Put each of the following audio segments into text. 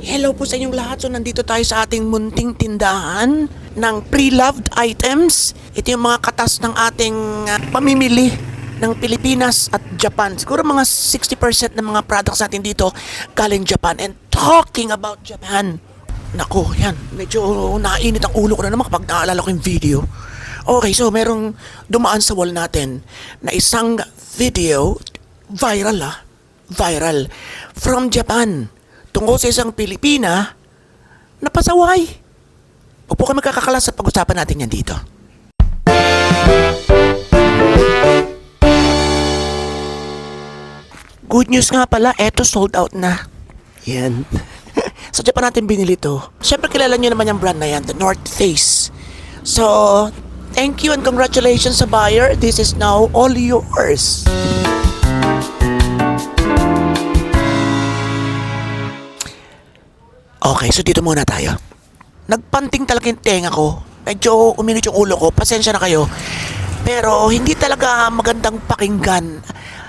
Hello po sa inyong lahat. So nandito tayo sa ating munting tindahan ng pre-loved items. Ito yung mga katas ng ating pamimili ng Pilipinas at Japan. Siguro mga 60% ng mga products natin dito galing Japan. And talking about Japan, nako, yan, medyo nainit ang ulo ko na naman kapag naalala ko yung video. Okay, so merong dumaan sa wall natin na isang video, viral, from Japan. Tungkol sa isang Pilipina na pasaway. Huwag po kayo magkakakalas at pag-usapan natin yan dito. Good news nga pala, eto sold out na. Yan. Sa Japan natin binili to. Siyempre kilala nyo naman yung brand na yan, the North Face. So, thank you and congratulations sa buyer. This is now all yours. Okay, so dito muna tayo. Nagpanting talaga yung tenga ko. Medyo uminit yung ulo ko. Pasensya na kayo. Pero hindi talaga magandang pakinggan.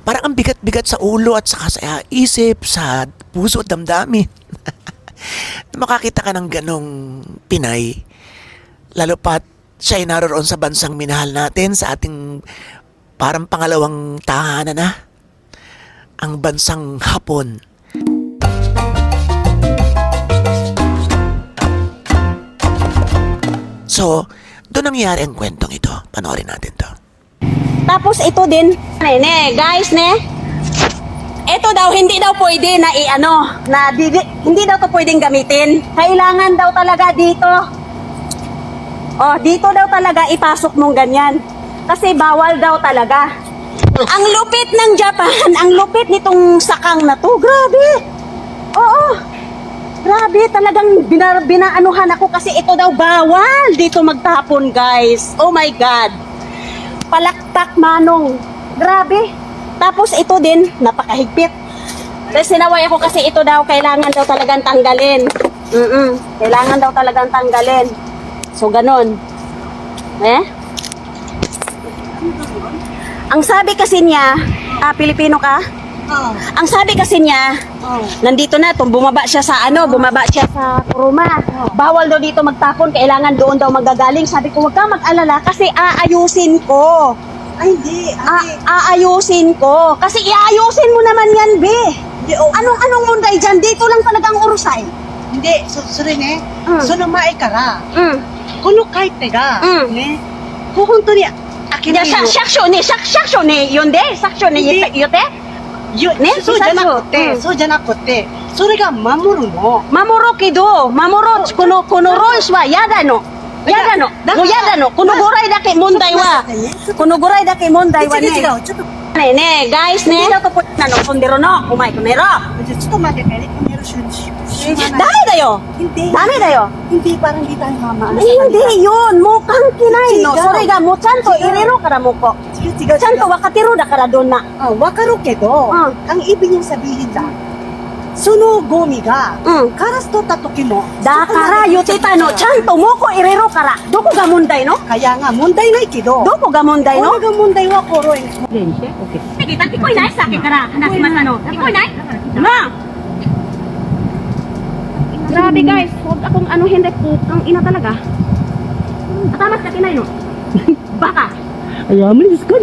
Parang ang bigat-bigat sa ulo at saka sa isip, sa puso at damdamin. Makakita ka ng ganong Pinay. Lalo pat siya ay naroon sa bansang minahal natin, sa ating parang pangalawang tahanan na. Ang bansang Hapon. So, doon nangyari ang kwentong ito. Panoorin natin to. Tapos ito din, guys, ito daw, hindi daw pwede na hindi daw to pwedeng gamitin. Kailangan daw talaga dito. Oh, dito daw talaga ipasok mong ganyan. Kasi bawal daw talaga. Ang lupit ng Japan, ang lupit nitong sakang na to. Grabe. Oo. Grabe, talagang binaanuhan ako kasi ito daw bawal dito magtapon, guys. Oh my God. Palakpak manong. Grabe. Tapos ito din, napakahigpit. Tapos sinaway ako kasi ito daw, kailangan daw talagang tanggalin. Kailangan daw talagang tanggalin. So, ganun. Ang sabi kasi niya, Pilipino ka? Oh. Ang sabi kasi niya, nandito na, bumaba siya sa Kuruma. Bawal daw dito magtapon, kailangan doon daw magagaling. Sabi ko, wag ka mag-alala kasi aayusin ko. Ay, hindi. Aayusin ko. Kasi iayusin mo naman yan, be. Anong munday dyan? Dito lang talagang urusay. Hindi,それね、その前から、この書いてが、ね、本当に開けないよ。シャクションね、呼んで、シャクションね、言って。ね、そうじゃなくて、そうじゃなくて、それが守るの。守ろうけど、このロンスは嫌だの。もう嫌だの。このぐらいだけ問題はね。違う、ちょっと、ね、guys ね。hindi daw to pwede na no, kundero no. Umay, kunero. ちょっと待ってね、このしゅんしゅ Dami dayo. Hindi. Dami dayo. Hindi, parang hindi tayo mamaan. Hindi yun. Mukhang kinay no. Sorry ga, mo chanto irero kara mo ko. 違う。 Chanto wakatiro da kara doon na. わかるけど、ang ibig niyang sabihin lang, そのゴミが、カラス取った時も、 Da kara yutita no. Chanto mo ko irero kara. Doko ga munday no? 可やが問題ないけど、 Doko ga munday こ no? れが問題はこれ。 Sige, tikoy na sa akin kara. Hanasiman no. Tikoy na. Ma. Grabe guys, huwag akong hindi putang ina talaga. Atamas ka kinay no. Baka. Ayaw mo, disko.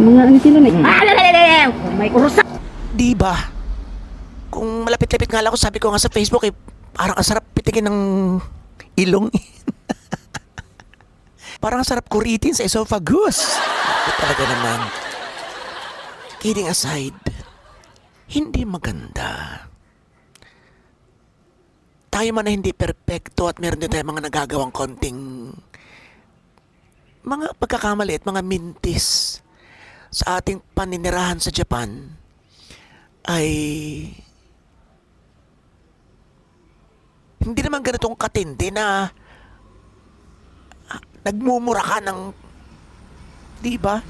Mga ano sila na. May urusan. Diba? Kung malapit-lapit nga lang ako, sabi ko nga sa Facebook, parang ang sarap pitikin ng ilong. Parang ang sarap kuritin sa esophagus. Talaga naman. Kidding aside, hindi maganda. Tayo man na hindi perpekto at meron din tayong mga nagagawang konting mga pagkakamali at mga mintis sa ating paninirahan sa Japan ay hindi naman ganitong katindi na nagmumura ka ng, di ba?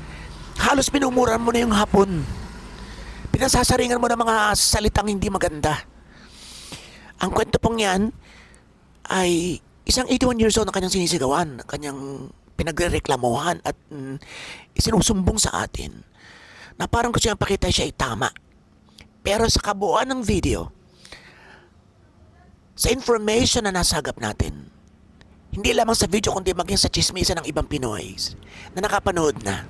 Halos minumura mo na yung Hapon. Pinasasaringan mo ng mga salitang hindi maganda. Ang kwento pong yan ay isang 81 years old na kanyang sinisigawan, kanyang pinagrereklamuhan at isinusumbong sa atin na parang gusto niyang pakita siya ay tama. Pero sa kabuuan ng video, sa information na nasagap natin. Hindi lamang sa video kundi maging sa chismisa ng ibang Pinoy na nakapanood na.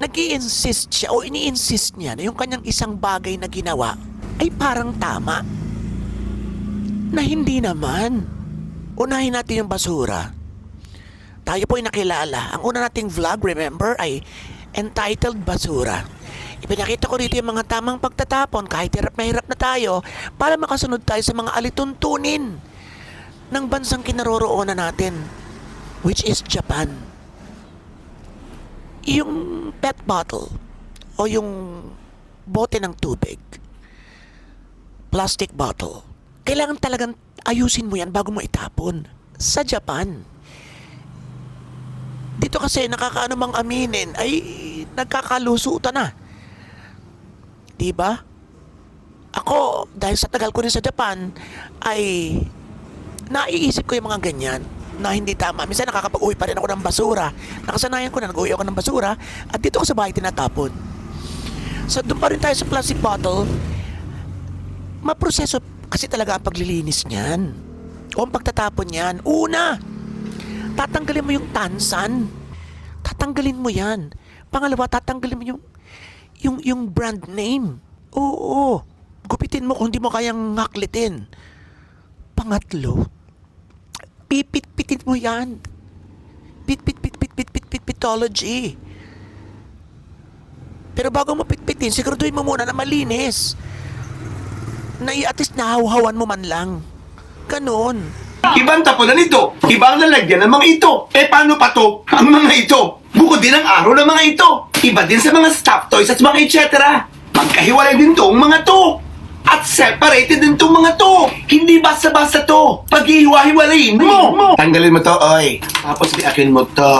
Nag-i-insist siya o ini-insist niya na yung kanyang isang bagay na ginawa ay parang tama. Na hindi naman. Unahin natin yung basura. Tayo po ay nakilala. Ang una nating vlog, remember, ay entitled Basura. Ipinakita ko rito yung mga tamang pagtatapon kahit hirap na hirap na tayo para makasunod tayo sa mga alituntunin ng bansang kinaroroonan natin, which is Japan. Yung pet bottle o yung bote ng tubig, plastic bottle, kailangan talagang ayusin mo yan bago mo itapon. Sa Japan. Dito kasi nakakaano mang aminin ay nagkakalusutan na. Diba? Ako, dahil sa tagal ko rin sa Japan, ay naiisip ko yung mga ganyan na hindi tama. Minsan nakakapag-uwi pa rin ako ng basura. Nakasanayan ko na nag-uwi ako ng basura at dito ko sa bahay tinatapon. So doon pa rin tayo sa plastic bottle. Maproseso kasi talaga ang paglilinis niyan. O ang pagtatapon niyan. Una, tatanggalin mo yung tansan. Tatanggalin mo yan. Pangalawa, tatanggalin mo yung brand name. Oo. Gupitin mo kung hindi mo kayang ngaklitin. Pangatlo, pipit-pitin mo yan. Pitology. Pero bago mo pitpitin, siguraduhin mo muna na malinis. Na at least nahaw-hawan mo man lang. Ganon. Ibang tapunan ito. Ibang lalagyan ng mga ito. Paano pa to? Ang mga ito. Bukod din ang araw ng mga ito. Iba din sa mga stuffed toys at mga etc. Magkahiwalay din tong mga to. At separated din tong mga to. Hindi basta-basta to. Pag-ihiwa-hiwalayin mo. Tanggalin mo to, oy. Tapos biakin mo to.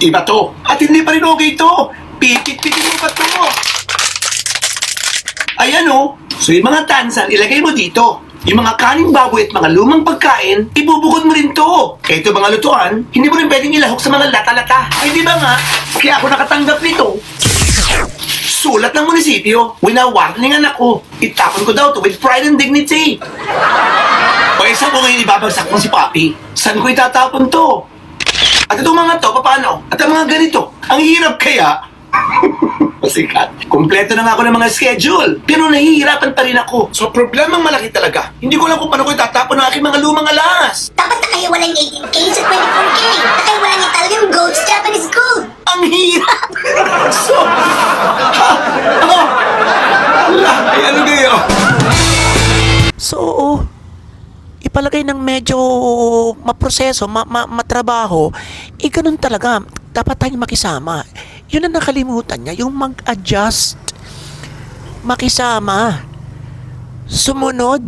Iba to. At hindi pa rin okay to. Pipit-pitin mo pa to. Ayan o. So yung mga tansan, ilagay mo dito. Yung mga kaning baboy at mga lumang pagkain, ibubukod mo rin to. Kaya ito mga lutuan, hindi mo rin pwedeng ilahok sa mga lata-lata. Ay di ba nga? Kaya ako nakatanggap nito. Sulat ng munisipyo, winawarningan ako. Itapon ko daw to with pride and dignity. O saan ko ngayon ibabagsak mo si Papi? Saan ko itatapon to? At itong mga to, paano? At ang mga ganito, ang hirap kaya? Pasikat. Kompleto na nga ako ng mga schedule. Pero nahihirapan pa rin ako. So, problemang malaki talaga. Hindi ko alam kung paano ko itatapon ng aking mga lumang alahas. Dapat nakahiwalang 18K sa 24K. Nakahiwalang Italian gold sa Japanese gold. Ang hirap! So, ay ano kayo? So, ipalagay ng medyo maproseso, matrabaho, ganun talaga. Dapat tayong makisama. Yun ang nakalimutan niya, yung mag-adjust. Makisama. Sumunod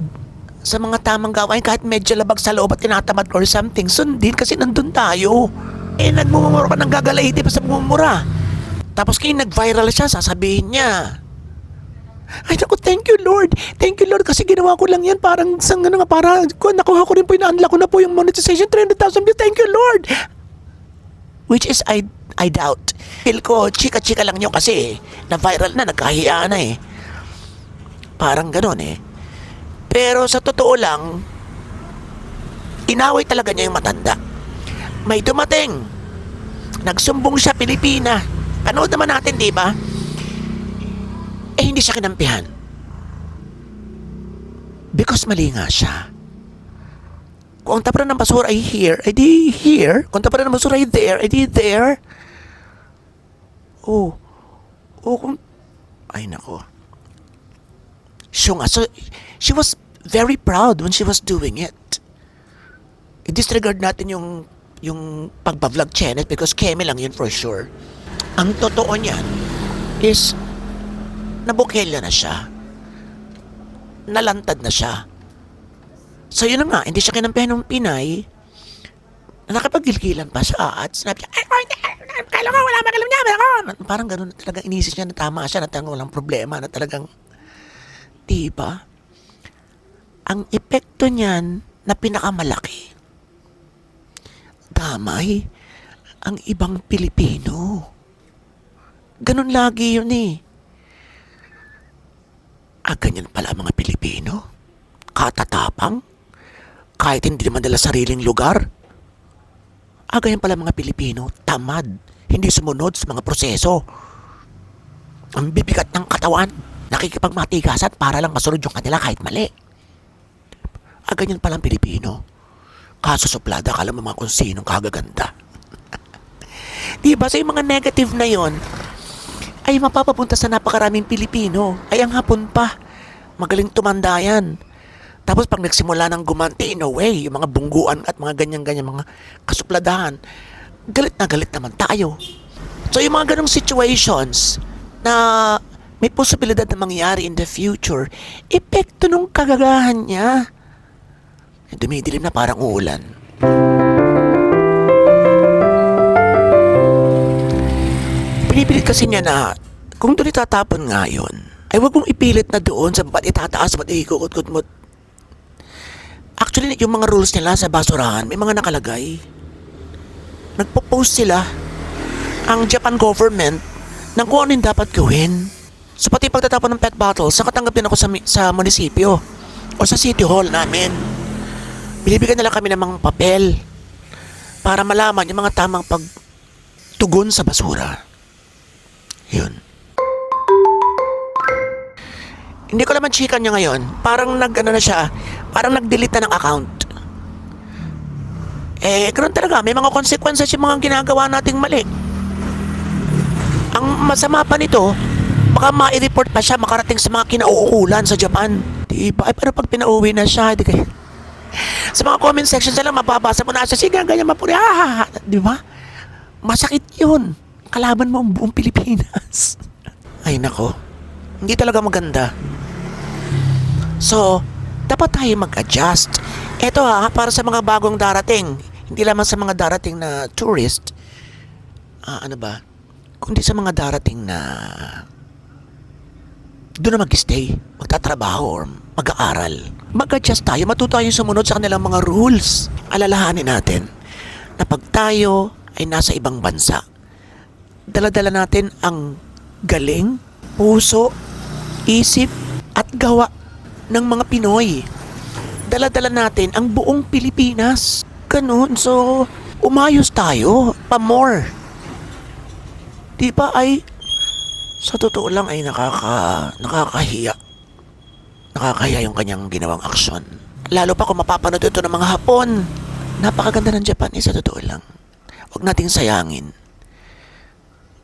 sa mga tamang gawain kahit medyo labag sa loob at tinatamad or something. Sundin kasi nandun tayo. Nagmumura ka ng gagalaiti pa sa mumura. Tapos kayo nag-viral siya, sasabihin niya, ay naku, thank you Lord. Thank you Lord kasi ginawa ko lang yan parang nakuha ko rin po, ina-unlock ko na po yung monetization, 300,000 views. Thank you Lord. Which is I doubt. Feel ko, chika-chika lang nyo kasi na-viral na, nagkahiyaan na eh. Parang ganon eh. Pero sa totoo lang, inaway talaga niya yung matanda. May dumating. Nagsumbong siya, Pilipina. Panood naman natin, di ba? Hindi siya kinampihan. Because mali nga siya. Kung ang taparan ng basura ay here, ay di here. Kung ang taparan ng basura ay there, ay di there. Oh, ay nako. So she was very proud when she was doing it. I-disregard natin yung pagpa-vlog channel because Kemi lang yun for sure. Ang totoo niyan is nabukelya na siya. Nalantad na siya. So yun na nga, hindi siya kinampihan ng Pinay. Nakapagilgilan pa siya at sinabi siya, kailan ko, wala magalam niya. Parang gano'n na talagang inisip niya na tama siya, na talagang walang problema, na talagang, diba? Ang epekto niyan na pinakamalaki, damay ang ibang Pilipino. Ganun lagi yun eh. Ganyan pala ang mga Pilipino. Katatapang. Kahit hindi naman nila sariling lugar. Ganyan pala ang mga Pilipino. Tamad. Hindi sumunod sa mga proseso. Ang bibigat ng katawan. Nakikipagmatigasan para lang masunod yung kanila kahit mali. Ganyan pala ang Pilipino. Kaso suplada, akala mo mga kung sinong kagaganda. Diba? So yung mga negative na yon ay mapapapunta sa napakaraming Pilipino. Ay ang hapon pa. Magaling tumanda yan. Tapos pag nagsimula ng gumanti, in a way, yung mga bungguan at mga ganyan-ganyan, mga kasupladahan, galit naman tayo. So yung mga ganong situations na may posibilidad na mangyari in the future, epekto nung kagagahan niya. Dumidilim na parang uulan. Pinipilit kasi niya na kung doon itatapon nga yun, ay wag mong ipilit na doon sa ba't itataas, ba't ikukut-kut mo. Actually, yung mga rules nila sa basurahan, may mga nakalagay. Nagpo-post sila ang Japan government ng kung ano yung dapat gawin. So pati pagtatapon ng pet bottles, nakatanggap din ako sa munisipyo o sa city hall namin. Binibigyan nila kami ng mga papel para malaman yung mga tamang pagtugon sa basura. Yun. Hindi ko naman chikan niya ngayon. Parang na siya. Parang nag-delete na ng account. Ganoon talaga. May mga consequences yung mga ginagawa nating mali. Ang masama pa nito, baka ma-report pa siya makarating sa mga kinauukulan sa Japan. Diba? Pero pag pinauwi na siya, di kayo. Sa mga comment section lang, mababasa mo na siya, sige, ganyan mapuri, di ba? Masakit yun. Kalaban mo ang buong Pilipinas. Ay nako, hindi talaga maganda. So, dapat tayo mag-adjust. Ito para sa mga bagong darating, hindi lamang sa mga darating na tourist, kundi sa mga darating na doon na mag-stay, magtatrabaho or mag-aaral. Mag-adjust tayo, matuto tayo sumunod sa kanilang mga rules. Alalahanin natin na pag tayo ay nasa ibang bansa, dala-dala natin ang galing, puso, isip at gawa ng mga Pinoy. Dala-dala natin ang buong Pilipinas. Ganun, so umayos tayo pa more. Di ba ay sa totoo lang ay nakakahiya. Nakakahiya yung kanyang ginawang aksyon. Lalo pa kung mapapanood ito ng mga Hapon. Napakaganda ng Japan sa totoo lang. Huwag nating sayangin.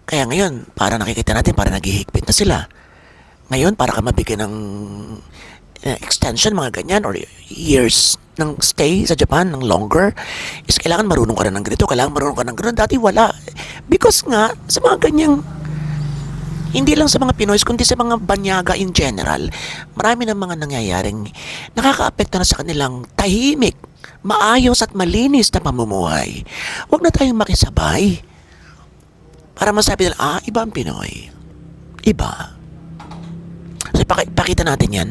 Kaya ngayon, para nakikita natin, para naghihigpit na sila. Ngayon, para ka mabigyan ng extension, mga ganyan, or years ng stay sa Japan, ng longer, is kailangan marunong ka na ng ganito, kailangan marunong ka ng ganun. Dati wala. Because nga, sa mga ganyang hindi lang sa mga Pinoy, kundi sa mga banyaga in general, marami ng mga nangyayaring nakakaapekto na sa kanilang tahimik, maayos at malinis na pamumuhay. Huwag na tayong makisabay para masabi nila, iba ang Pinoy. Iba. So, ipakita natin yan.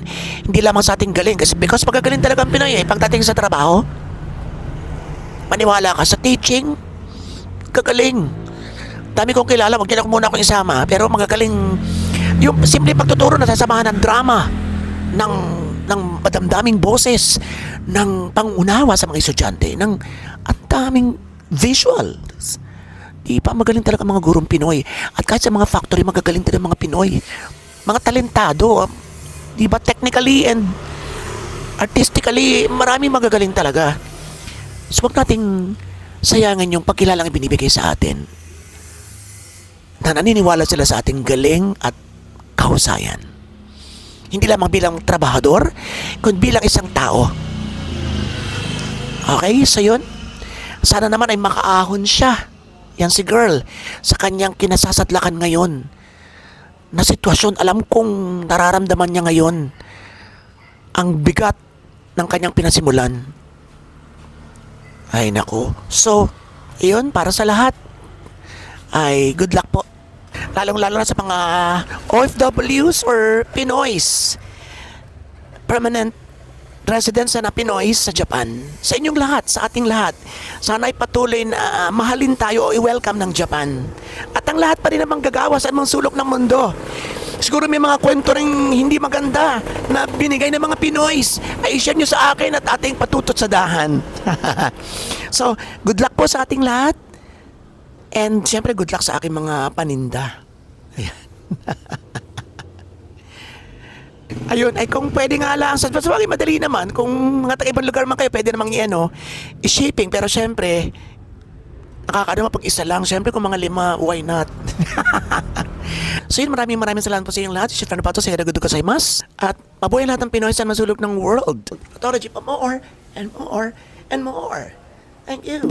Hindi lamang sa ating galing, kasi because pagkagaling talaga ang Pinoy, pagdating sa trabaho, maniwala ka sa teaching, kagaling. Dami kong kilala, wag niyo na muna akong isama, pero magagaling yung simple pagtuturo na sasamahan ng drama, ng madamdaming boses, ng pangunawa sa mga estudyante, ng at daming visuals. Di ba magaling talaga mga gurong Pinoy? At kahit sa mga factory, magagaling talaga mga Pinoy. Mga talentado, di ba technically and artistically, marami magagaling talaga. So wag nating sayangin yung pagkilalang ibinibigay sa atin. Na naniniwala sila sa ating galing at kahusayan. Hindi lamang bilang trabahador, kundi bilang isang tao. Okay, so yun. Sana naman ay makaahon siya, yan si girl, sa kanyang kinasasadlakan ngayon. Na sitwasyon, alam kong nararamdaman niya ngayon ang bigat ng kanyang pinasimulan. Ay nako. So, iyon para sa lahat. Ay good luck po. Lalong-lalo na sa mga OFWs or Pinoys, permanent residents na Pinoy sa Japan, sa inyong lahat, sa ating lahat, sana ay patuloy na mahalin tayo o i-welcome ng Japan. At ang lahat pa rin namang gagawa sa anumang sulok ng mundo. Siguro may mga kwento rin hindi maganda na binigay ng mga Pinoys. Ay share nyo sa akin at ating patutot sa dahan. So, good luck po sa ating lahat. And syempre, good luck sa aking mga paninda. Ayan. Ayun, ay kung pwede nga lang, sa bagay madali naman, kung mga taga-ibang lugar man kayo, pwede namang i-shipping, pero syempre, nakakaano pag isa lang, syempre kung mga 5, why not? So yun, maraming salamat po sa inyong lahat. Chef Fernando Pato, sa Hiragudu Kasaymas. At mabuhay lahat ng Pinoy sa masulok ng world. Authority pa more and more and more. Thank you.